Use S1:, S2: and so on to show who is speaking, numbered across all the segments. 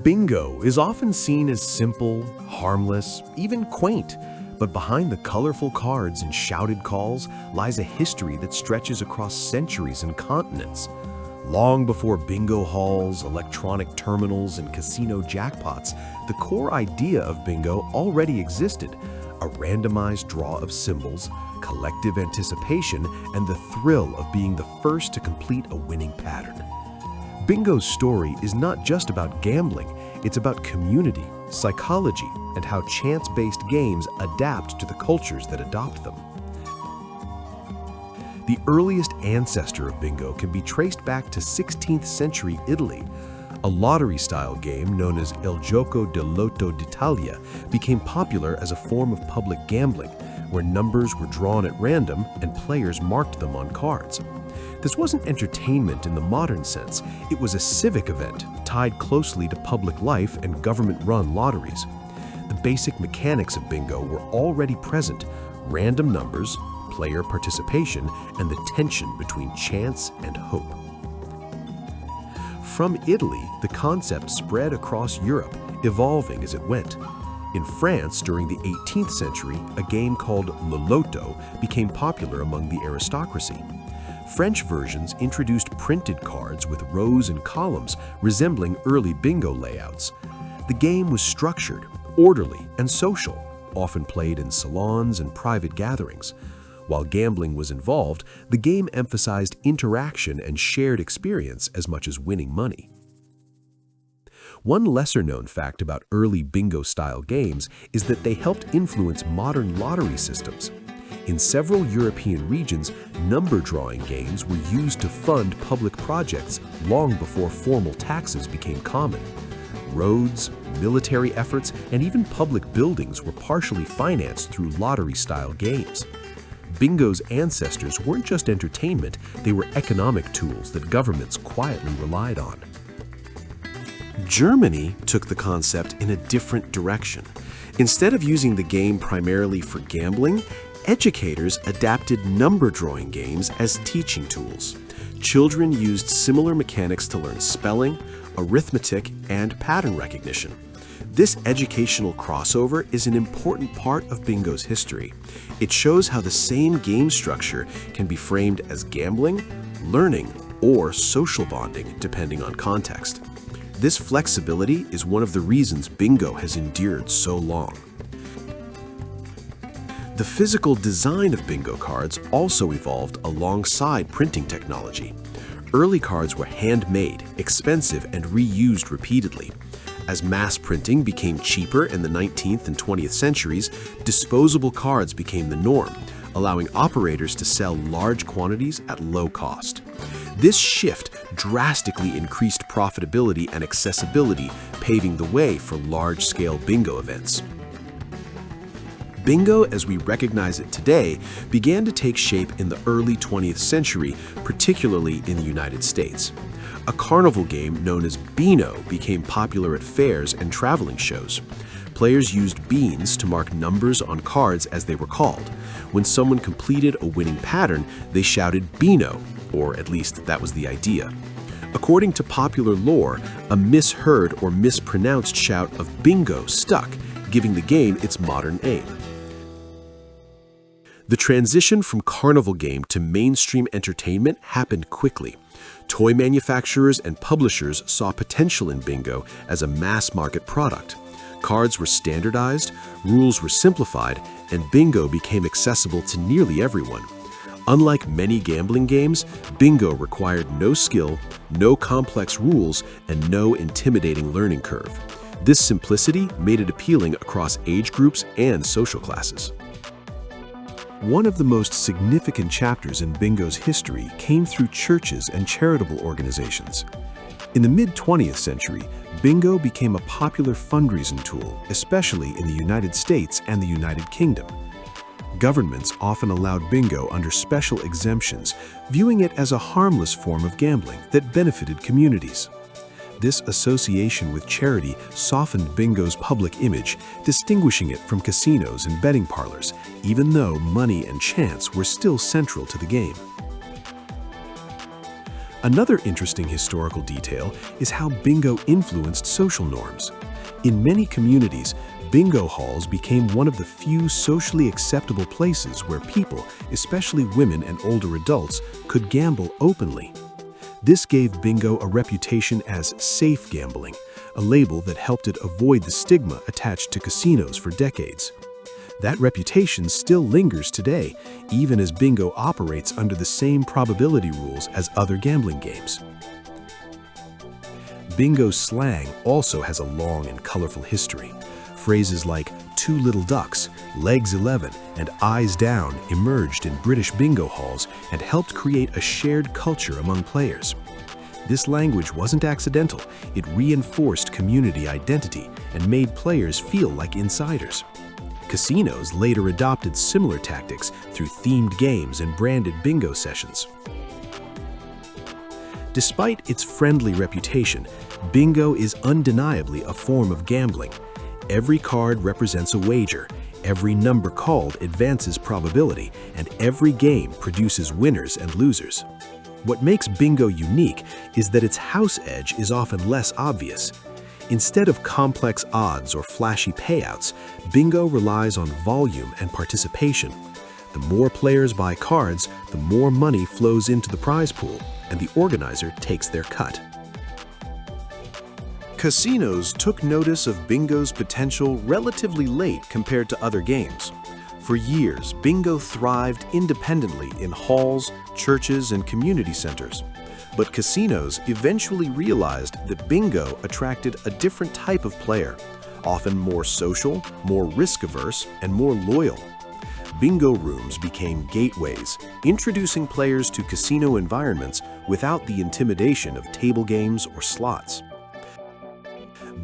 S1: Bingo is often seen as simple, harmless, even quaint, but behind the colorful cards and shouted calls lies a history that stretches across centuries and continents. Long before bingo halls, electronic terminals, and casino jackpots, the core idea of bingo already existed: a randomized draw of symbols, collective anticipation, and the thrill of being the first to complete a winning pattern. Bingo's story is not just about gambling, it's about community, psychology, and how chance-based games adapt to the cultures that adopt them. The earliest ancestor of bingo can be traced back to 16th century Italy. A lottery-style game known as Il Gioco del Lotto d'Italia became popular as a form of public gambling, where numbers were drawn at random and players marked them on cards. This wasn't entertainment in the modern sense, it was a civic event tied closely to public life and government-run lotteries. The basic mechanics of bingo were already present: random numbers, player participation, and the tension between chance and hope. From Italy, the concept spread across Europe, evolving as it went. In France, during the 18th century, a game called Le Loto became popular among the aristocracy. French versions introduced printed cards with rows and columns resembling early bingo layouts. The game was structured, orderly, and social, often played in salons and private gatherings. While gambling was involved, the game emphasized interaction and shared experience as much as winning money. One lesser-known fact about early bingo-style games is that they helped influence modern lottery systems. In several European regions, number-drawing games were used to fund public projects long before formal taxes became common. Roads, military efforts, and even public buildings were partially financed through lottery-style games. Bingo's ancestors weren't just entertainment, they were economic tools that governments quietly relied on. Germany took the concept in a different direction. Instead of using the game primarily for gambling, educators adapted number-drawing games as teaching tools. Children used similar mechanics to learn spelling, arithmetic, and pattern recognition. This educational crossover is an important part of bingo's history. It shows how the same game structure can be framed as gambling, learning, or social bonding, depending on context. This flexibility is one of the reasons bingo has endured so long. The physical design of bingo cards also evolved alongside printing technology. Early cards were handmade, expensive, and reused repeatedly. As mass printing became cheaper in the 19th and 20th centuries, disposable cards became the norm, allowing operators to sell large quantities at low cost. This shift drastically increased profitability and accessibility, paving the way for large-scale bingo events. Bingo, as we recognize it today, began to take shape in the early 20th century, particularly in the United States. A carnival game known as Beano became popular at fairs and traveling shows. Players used beans to mark numbers on cards as they were called. When someone completed a winning pattern, they shouted Beano, or at least that was the idea. According to popular lore, a misheard or mispronounced shout of bingo stuck, giving the game its modern aim. The transition from carnival game to mainstream entertainment happened quickly. Toy manufacturers and publishers saw potential in bingo as a mass-market product. Cards were standardized, rules were simplified, and bingo became accessible to nearly everyone. Unlike many gambling games, bingo required no skill, no complex rules, and no intimidating learning curve. This simplicity made it appealing across age groups and social classes. One of the most significant chapters in bingo's history came through churches and charitable organizations. In the mid-20th century, bingo became a popular fundraising tool, especially in the United States and the United Kingdom. Governments often allowed bingo under special exemptions, viewing it as a harmless form of gambling that benefited communities. This association with charity softened bingo's public image, distinguishing it from casinos and betting parlors, even though money and chance were still central to the game. Another interesting historical detail is how bingo influenced social norms. In many communities, bingo halls became one of the few socially acceptable places where people, especially women and older adults, could gamble openly. This gave bingo a reputation as safe gambling, a label that helped it avoid the stigma attached to casinos for decades. That reputation still lingers today, even as bingo operates under the same probability rules as other gambling games. Bingo slang also has a long and colorful history. Phrases like "two little ducks," "legs 11," and "eyes down" emerged in British bingo halls and helped create a shared culture among players. This language wasn't accidental. It reinforced community identity and made players feel like insiders. Casinos later adopted similar tactics through themed games and branded bingo sessions. Despite its friendly reputation, bingo is undeniably a form of gambling. Every card represents a wager, every number called advances probability, and every game produces winners and losers. What makes bingo unique is that its house edge is often less obvious. Instead of complex odds or flashy payouts, bingo relies on volume and participation. The more players buy cards, the more money flows into the prize pool, and the organizer takes their cut. Casinos took notice of bingo's potential relatively late compared to other games. For years, bingo thrived independently in halls, churches, and community centers. But casinos eventually realized that bingo attracted a different type of player, often more social, more risk-averse, and more loyal. Bingo rooms became gateways, introducing players to casino environments without the intimidation of table games or slots.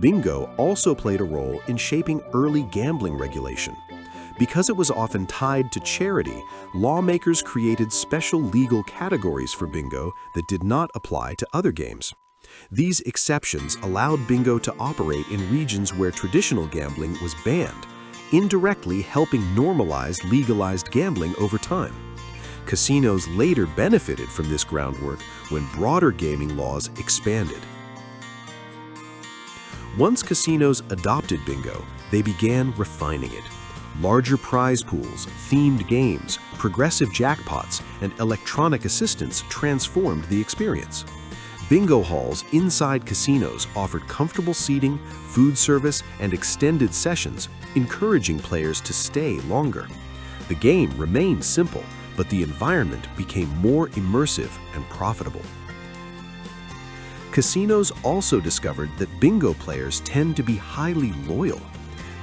S1: Bingo also played a role in shaping early gambling regulation. Because it was often tied to charity, lawmakers created special legal categories for bingo that did not apply to other games. These exceptions allowed bingo to operate in regions where traditional gambling was banned, indirectly helping normalize legalized gambling over time. Casinos later benefited from this groundwork when broader gaming laws expanded. Once casinos adopted bingo, they began refining it. Larger prize pools, themed games, progressive jackpots, and electronic assistance transformed the experience. Bingo halls inside casinos offered comfortable seating, food service, and extended sessions, encouraging players to stay longer. The game remained simple, but the environment became more immersive and profitable. Casinos also discovered that bingo players tend to be highly loyal.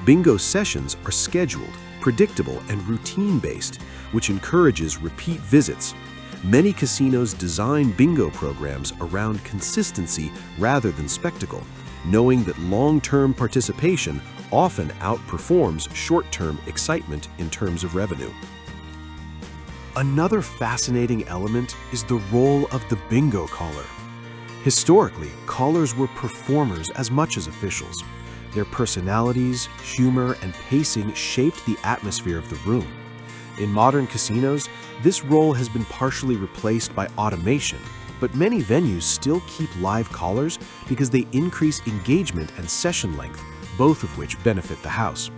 S1: Bingo sessions are scheduled, predictable, and routine-based, which encourages repeat visits. Many casinos design bingo programs around consistency rather than spectacle, knowing that long-term participation often outperforms short-term excitement in terms of revenue. Another fascinating element is the role of the bingo caller. Historically, callers were performers as much as officials. Their personalities, humor, and pacing shaped the atmosphere of the room. In modern casinos, this role has been partially replaced by automation, but many venues still keep live callers because they increase engagement and session length, both of which benefit the house.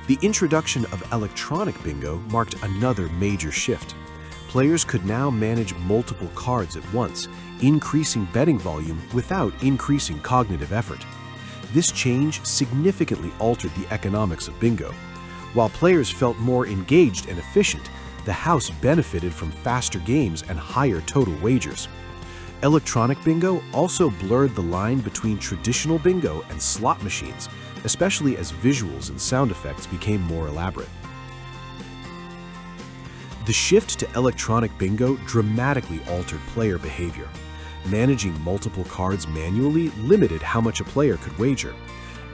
S1: The introduction of electronic bingo marked another major shift. Players could now manage multiple cards at once, increasing betting volume without increasing cognitive effort. This change significantly altered the economics of bingo. While players felt more engaged and efficient, the house benefited from faster games and higher total wagers. Electronic bingo also blurred the line between traditional bingo and slot machines, especially as visuals and sound effects became more elaborate. The shift to electronic bingo dramatically altered player behavior. Managing multiple cards manually limited how much a player could wager.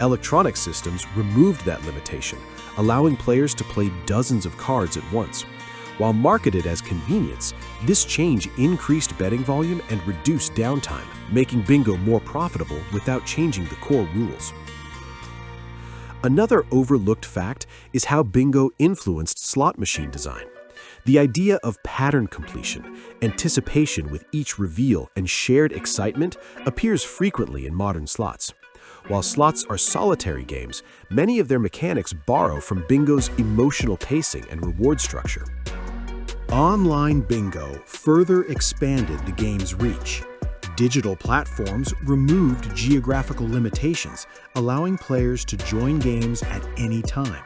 S1: Electronic systems removed that limitation, allowing players to play dozens of cards at once. While marketed as convenience, this change increased betting volume and reduced downtime, making bingo more profitable without changing the core rules. Another overlooked fact is how bingo influenced slot machine design. The idea of pattern completion, anticipation with each reveal, and shared excitement appears frequently in modern slots. While slots are solitary games, many of their mechanics borrow from bingo's emotional pacing and reward structure. Online bingo further expanded the game's reach. Digital platforms removed geographical limitations, allowing players to join games at any time.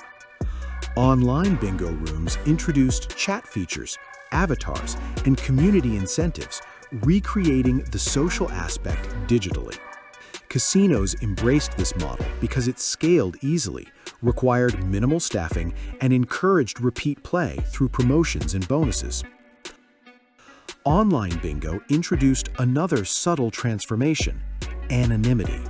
S1: Online bingo rooms introduced chat features, avatars, and community incentives, recreating the social aspect digitally. Casinos embraced this model because it scaled easily, required minimal staffing, and encouraged repeat play through promotions and bonuses. Online bingo introduced another subtle transformation: anonymity.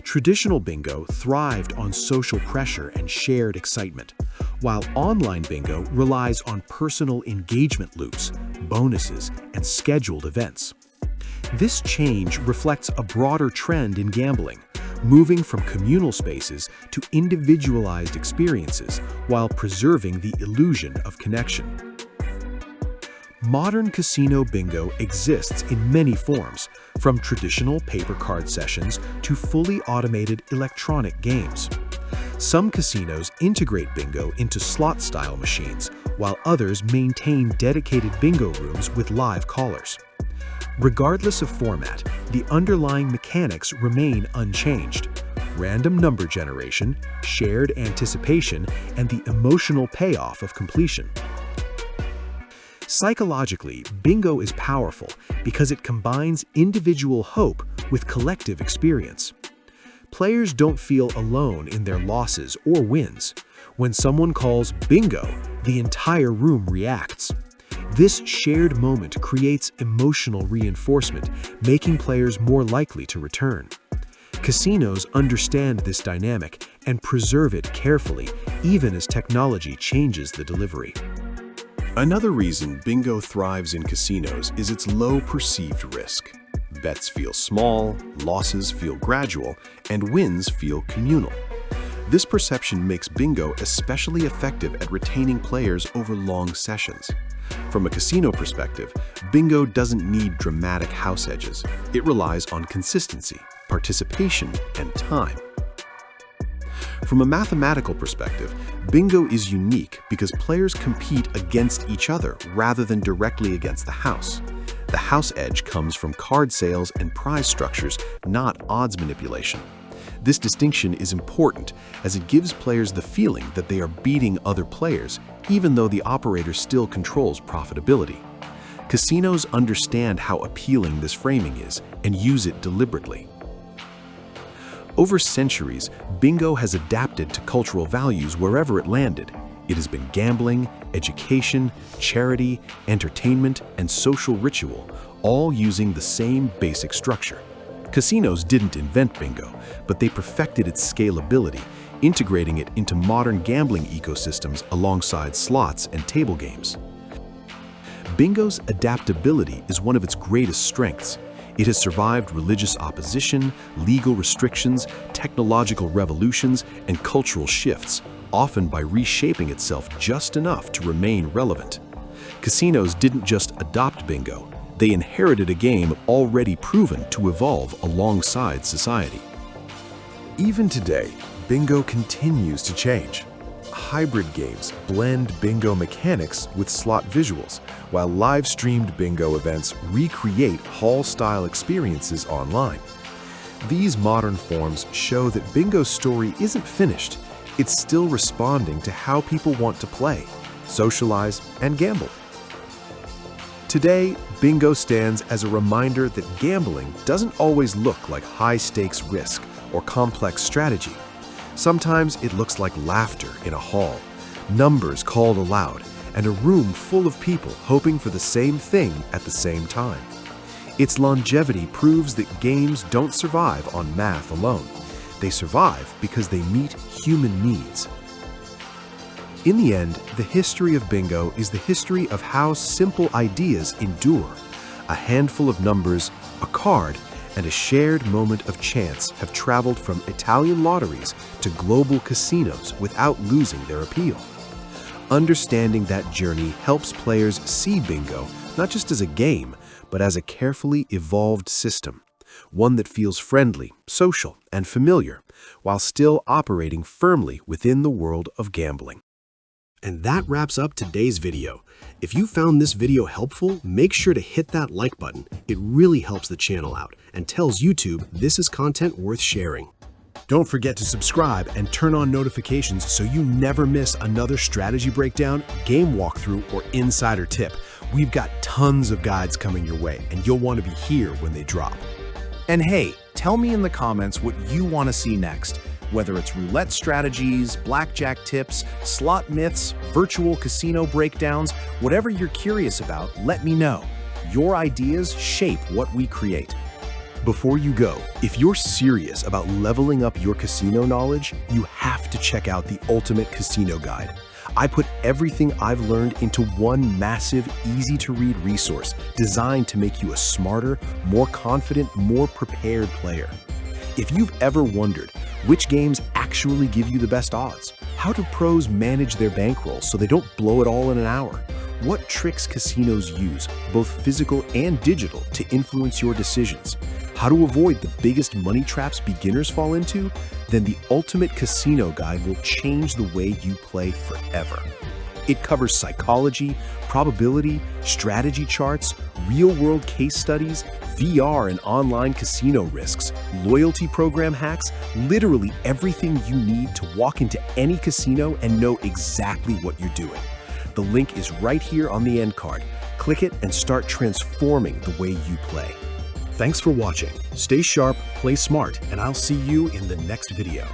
S1: Traditional bingo thrived on social pressure and shared excitement, while online bingo relies on personal engagement loops, bonuses, and scheduled events. This change reflects a broader trend in gambling, moving from communal spaces to individualized experiences while preserving the illusion of connection. Modern casino bingo exists in many forms, from traditional paper card sessions to fully automated electronic games. Some casinos integrate bingo into slot-style machines, while others maintain dedicated bingo rooms with live callers. Regardless of format, the underlying mechanics remain unchanged: random number generation, shared anticipation, and the emotional payoff of completion. Psychologically, bingo is powerful because it combines individual hope with collective experience. Players don't feel alone in their losses or wins. When someone calls bingo, the entire room reacts. This shared moment creates emotional reinforcement, making players more likely to return. Casinos understand this dynamic and preserve it carefully, even as technology changes the delivery. Another reason bingo thrives in casinos is its low perceived risk. Bets feel small, losses feel gradual, and wins feel communal. This perception makes bingo especially effective at retaining players over long sessions. From a casino perspective, bingo doesn't need dramatic house edges. It relies on consistency, participation, and time. From a mathematical perspective, bingo is unique because players compete against each other rather than directly against the house. The house edge comes from card sales and prize structures, not odds manipulation. This distinction is important as it gives players the feeling that they are beating other players, even though the operator still controls profitability. Casinos understand how appealing this framing is and use it deliberately. Over centuries, bingo has adapted to cultural values wherever it landed. It has been gambling, education, charity, entertainment, and social ritual, all using the same basic structure. Casinos didn't invent bingo, but they perfected its scalability, integrating it into modern gambling ecosystems alongside slots and table games. Bingo's adaptability is one of its greatest strengths. It has survived religious opposition, legal restrictions, technological revolutions, and cultural shifts, often by reshaping itself just enough to remain relevant. Casinos didn't just adopt bingo, they inherited a game already proven to evolve alongside society. Even today, bingo continues to change. Hybrid games blend bingo mechanics with slot visuals, while live-streamed bingo events recreate hall-style experiences online. These modern forms show that bingo's story isn't finished. It's still responding to how people want to play, socialize, and gamble. Today, bingo stands as a reminder that gambling doesn't always look like high-stakes risk or complex strategy. Sometimes it looks like laughter in a hall, numbers called aloud, and a room full of people hoping for the same thing at the same time. Its longevity proves that games don't survive on math alone. They survive because they meet human needs. In the end, the history of bingo is the history of how simple ideas endure. A handful of numbers, a card, and a shared moment of chance have traveled from Italian lotteries to global casinos without losing their appeal. Understanding that journey helps players see bingo not just as a game, but as a carefully evolved system, one that feels friendly, social, and familiar, while still operating firmly within the world of gambling. And that wraps up today's video. If you found this video helpful, make sure to hit that like button. It really helps the channel out and tells YouTube this is content worth sharing. Don't forget to subscribe and turn on notifications so you never miss another strategy breakdown, game walkthrough, or insider tip. We've got tons of guides coming your way, and you'll want to be here when they drop.
S2: And hey, tell me in the comments what you want to see next. Whether it's roulette strategies, blackjack tips, slot myths, virtual casino breakdowns, whatever you're curious about, let me know. Your ideas shape what we create.
S1: Before you go, if you're serious about leveling up your casino knowledge, you have to check out the Ultimate Casino Guide. I put everything I've learned into one massive, easy-to-read resource designed to make you a smarter, more confident, more prepared player. If you've ever wondered which games actually give you the best odds, how do pros manage their bankroll so they don't blow it all in an hour, what tricks casinos use, both physical and digital, to influence your decisions, how to avoid the biggest money traps beginners fall into, then the Ultimate Casino Guide will change the way you play forever. It covers psychology, probability, strategy charts, real-world case studies, VR and online casino risks, loyalty program hacks, literally everything you need to walk into any casino and know exactly what you're doing. The link is right here on the end card. Click it and start transforming the way you play. Thanks for watching. Stay sharp, play smart, and I'll see you in the next video.